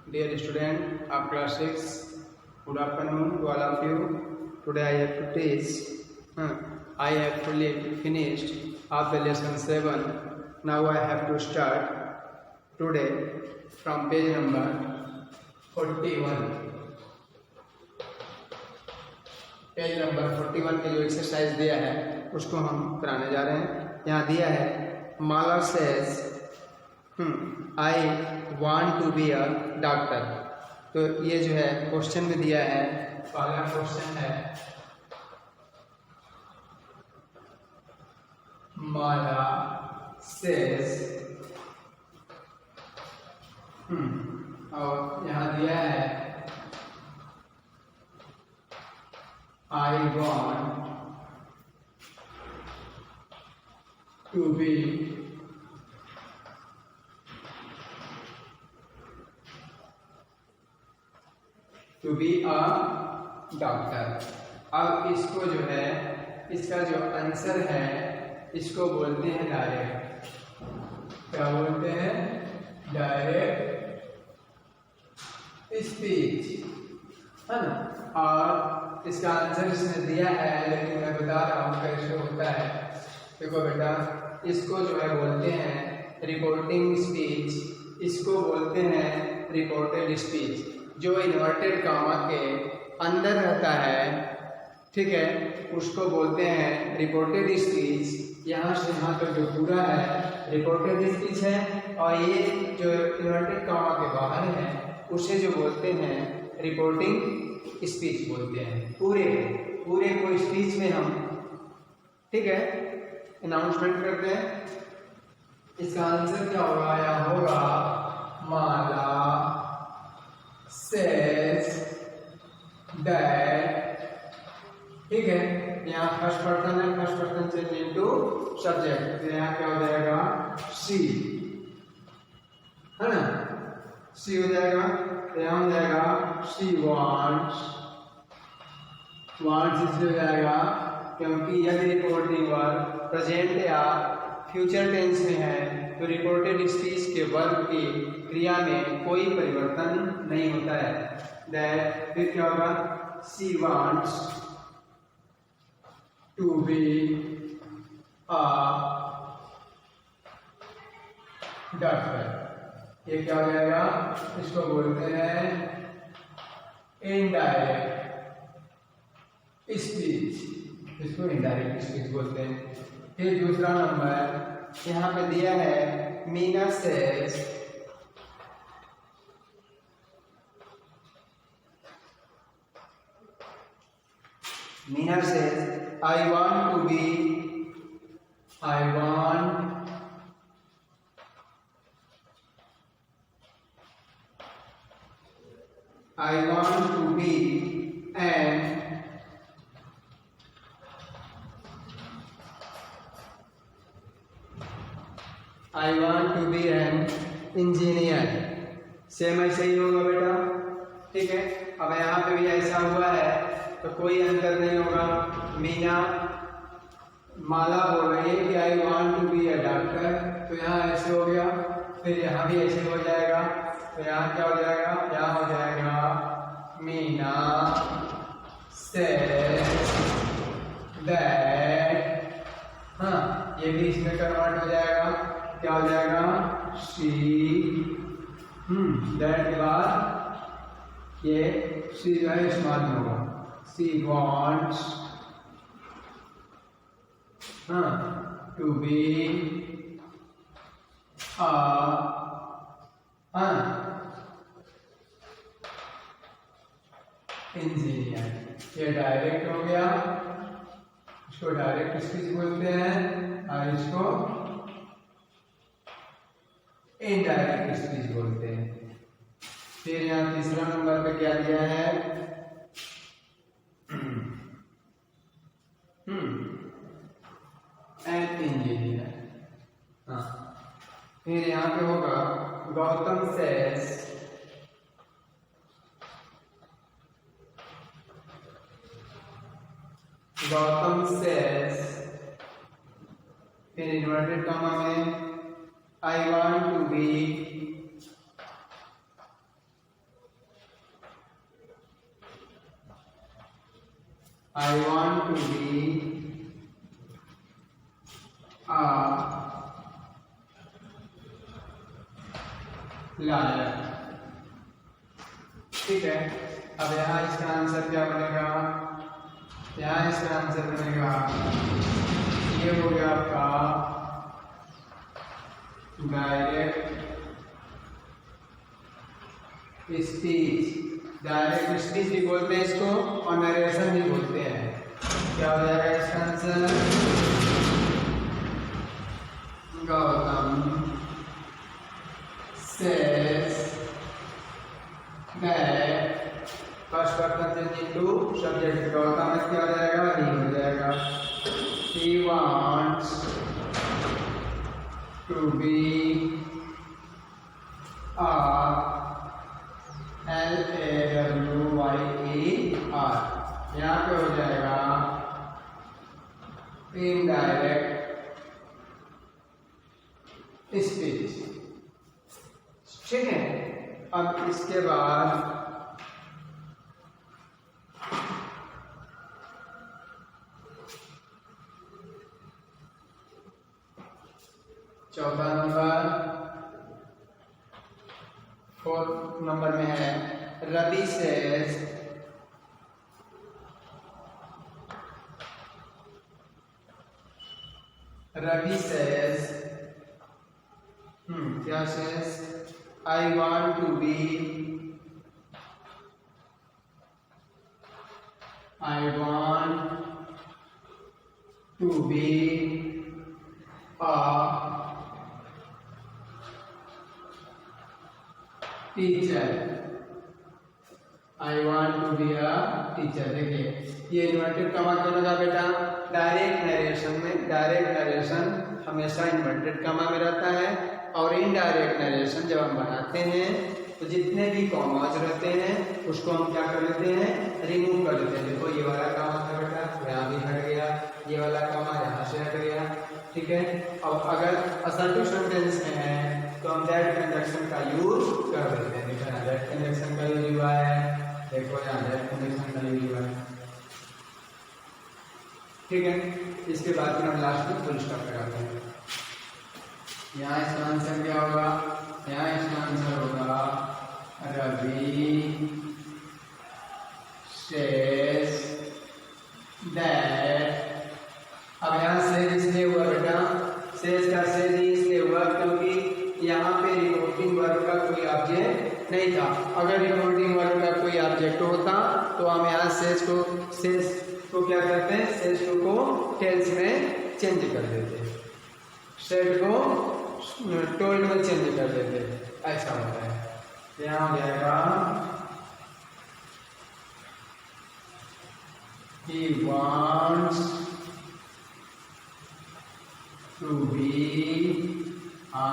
Dear student of class 6, good afternoon to all of you. Today I have to teach. I have fully finished of the lesson 7. Now I have to start today from page number 41. Page number 41 के जो exercise दिया है उसको हम कराने जा रहे हैं। यहाँ दिया है Mala says I want to be a doctor. तो ये जो है क्वेश्चन में दिया है, पहला क्वेश्चन है माला सेज और यहाँ दिया है I want to be a doctor. अब इसको जो है, इसका जो आंसर है इसको बोलते हैं डायरेक्ट। क्या बोलते हैं? डायरेक्ट स्पीच, है ना। और इसका आंसर इसने दिया है, लेकिन मैं बता रहा हूँ कैसे होता है। देखो बेटा, इसको जो है बोलते हैं रिपोर्टिंग स्पीच, इसको बोलते हैं रिपोर्टेड स्पीच। जो इन्वर्टेड कामा के अंदर रहता है, ठीक है, उसको बोलते हैं रिपोर्टेड स्पीच। यहाँ से यहाँ तक जो पूरा है रिपोर्टेड स्पीच है, और ये जो इन्वर्टेड कामा के बाहर है उसे जो बोलते हैं रिपोर्टिंग स्पीच बोलते हैं। पूरे को स्पीच में हम, ठीक है, अनाउंसमेंट करते हैं। इसका आंसर क्या होगा? या होगा माला सेज दैट, ठीक है। यहाँ फर्स्ट पर्सन है, first person change into subject, तो यहाँ क्या हो जाएगा? सी, है ना, सी हो जाएगा। तो यहाँ हो जाएगा सी वांट्स इसलिए हो जाएगा क्योंकि यदि रिपोर्टिंग वर्ब प्रेजेंट या फ्यूचर टेंस में है तो रिपोर्टेड स्पीच के वर्ब की क्रिया में कोई परिवर्तन नहीं होता है। दैट, फिर क्या होगा? She wants to be a doctor. ये क्या हो जाएगा? इसको बोलते हैं इनडायरेक्ट स्पीच, इसको इनडायरेक्ट स्पीच बोलते हैं। फिर दूसरा नंबर यहाँ पे दिया है Meena says I want to be, I want to be an engineer. Same ऐसे ही होगा बेटा, ठीक है। अब यहाँ पे भी ऐसा हुआ है तो कोई अंतर नहीं होगा। मीना माला बोल रही है कि I want to be a doctor, तो यहाँ ऐसे हो गया, फिर यहाँ भी ऐसे हो जाएगा। तो यहाँ क्या हो जाएगा? यहाँ हो जाएगा मीना सेज दैट, हाँ, ये भी इसमें कन्वर्ट हो जाएगा। क्या हो जाएगा? शी, दैट के बाद ये सी जो है स्मॉल में होगा। She wants to be engineer. ये डायरेक्ट हो गया, इसको डायरेक्ट स्पीच बोलते हैं, और इसको इनडायरेक्ट स्पीच बोलते हैं। फिर यहाँ तीसरा नंबर पे क्या दिया है? An engineer. हाँ, फिर यहाँ पे होगा गौतम सेज फिर इन्वर्टेड कॉमा में I want to be I want to be a liar. ठीक है, अब यहाँ इसका आंसर क्या बनेगा? यहाँ इसका आंसर बनेगा, ये हो गया आपका डायरेक्ट स्पीच। डायरेक्ट स्पीच भी बोलते हैं इसको और नरेशन भी बोलते हैं। क्या हो जाएगा इसका answer? Gautam says that first person change to subject. Gautam में क्या हो जाएगा? ही हो जाएगा। He wants to be a LAWYER। यहाँ पे हो जाएगा इनडायरेक्ट स्पीच। ठीक है, अब इसके बाद चौथा नंबर, 4 नंबर में है रवि सेज क्या says? I want to be a teacher. I want to be a teacher. देखिए ये इन्वर्टेड कॉमा क्यों लगा बेटा? डायरेक्ट नरेशन हमेशा इन्वर्टेड कॉमा में रहता है और इनडायरेक्ट नरेशन जब हम बनाते हैं तो जितने भी कॉमाज रहते हैं उसको हम क्या कर लेते हैं? रिमूव कर लेते हैं। देखो ये वाला कॉमा था बेटा, यहाँ भी हट गया, ये वाला कॉमा यहाँ से हट गया। ठीक है, अब अगर असर्टिव सेंटेंस में है तो हम दैट कंजक्शन का यूज कर देते हैं। देखो यहाँ दैट कंजक्शन का यूज हुआ है, देखो यहाँ दैट कंजक्शन का यूज हुआ है। ठीक है, इसके बाद फिर हम लास्ट में फुल स्टॉप लगाते हैं। यहाँ इसका आंसर क्या होगा? यहाँ इसका आंसर होगा रवि सेज दैट। अब यहाँ सेज इसलिए हुआ बेटा, सेज का सेज इसलिए हुआ क्योंकि यहाँ पे रिपोर्टिंग वर्ब का कोई ऑब्जेक्ट नहीं था। अगर रिपोर्टिंग वर्ब का कोई ऑब्जेक्ट होता तो हम यहाँ सेज को क्या करते हैं? सेज टू को टेल्स में चेंज कर देते, सेड को टोल्ड में चेंज कर देते, ऐसा होता है। यहाँ हो जाएगा he wants to be a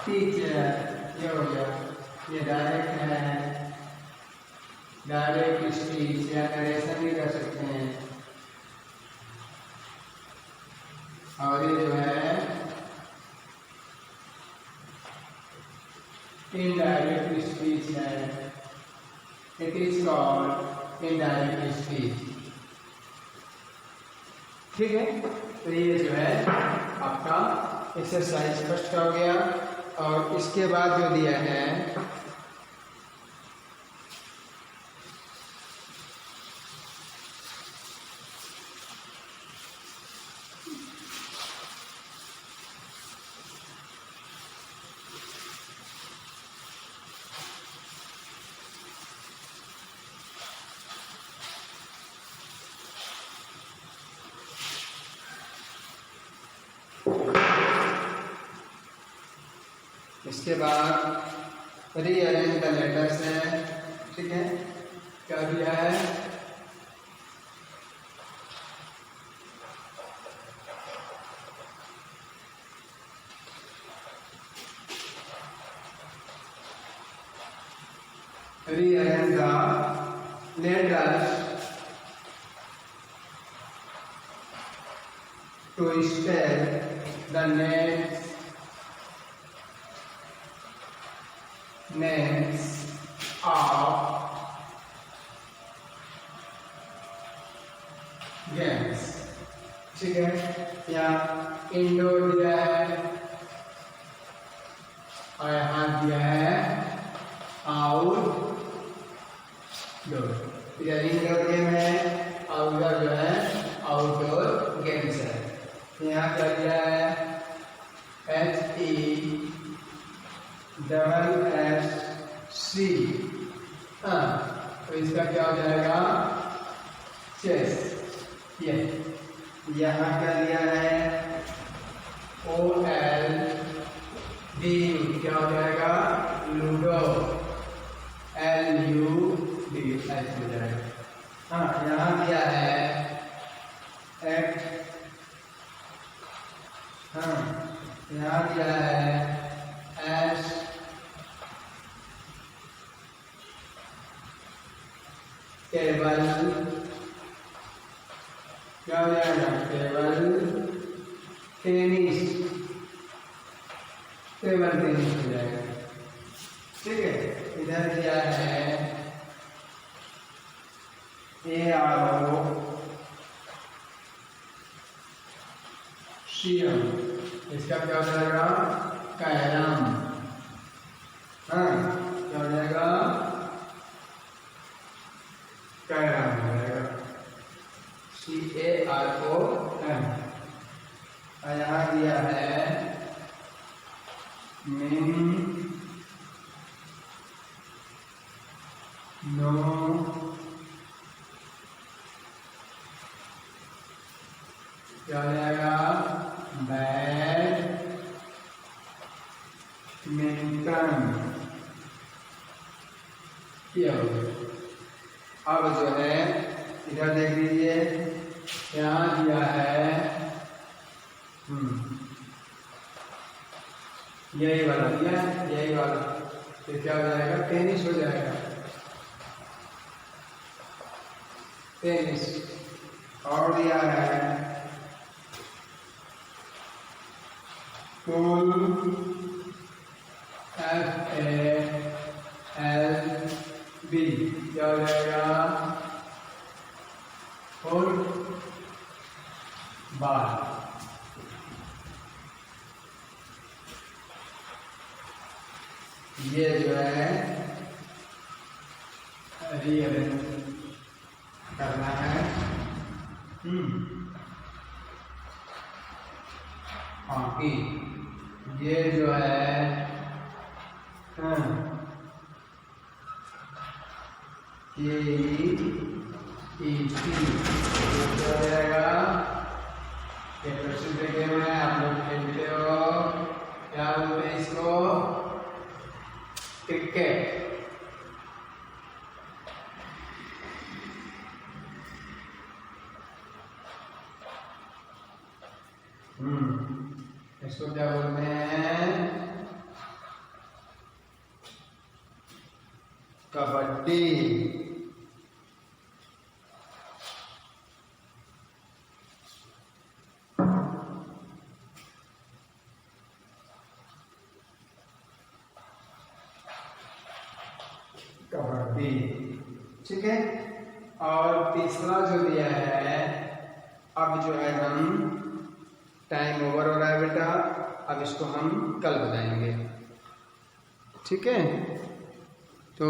teacher। ये हो गया, ये डायरेक्ट है, डायरेक्ट स्पीच या नरेशन भी कर सकते हैं। और ये जो है इनडायरेक्ट स्पीच है, it is called indirect speech. ठीक है, तो ये जो है आपका एक्सरसाइज फर्स्ट का हो गया। और इसके बाद जो दिया है इसके बाद रीअरेंज द लेटर्स है। ठीक है, क्या दिया है? Rearrange the letters to spell the names of ठीक है। यहाँ इंडोर दिया है और यहाँ दिया है आउटडोर। इधर इंडोर गेम है और उधर जो है आउटडोर गेम्स है। यहाँ क्या दिया है HESSC। हाँ, तो इसका क्या हो जाएगा चेस। ये यहाँ क्या लिया है OLD, क्या हो जाएगा लूडो। LUD ऐसे हो जाएगा। हाँ, यहाँ दिया है यहाँ दिया है S टेबल, क्या हो जाएगा टेबल टेनिस। टेबल टेनिस हो जाएगा। ठीक है। इधर दिया है AROCM, इसका क्या हो जाएगा कैरम। हाँ, क्या हो जाएगा कैरम हो जाएगा CAROM। और यहाँ दिया है नो क्या हो जाएगा बैडमिंटन। अब जो है इधर देख लीजिए, यहाँ दिया है यही वाला दिया है, यही वाला। तो क्या हो जाएगा टेनिस हो जाएगा टेनिस। और दिया है फुल FALB, क्या हो जाएगा फुटबॉल। ये जो है रीअरेंज करना है। हॉकी, ये जो है हो जाएगा। ये प्रसिद्ध गेम है, आप लोग खेलते हो। क्या बोलते हैं इसको क्रिकेट। इसको क्या बोलते हैं कबड्डी। कबड्डी, ठीक है। और तीसरा जो दिया है, अब जो है हम टाइम ओवर हो रहा है बेटा, अब इसको हम कल बताएंगे। ठीक है। तो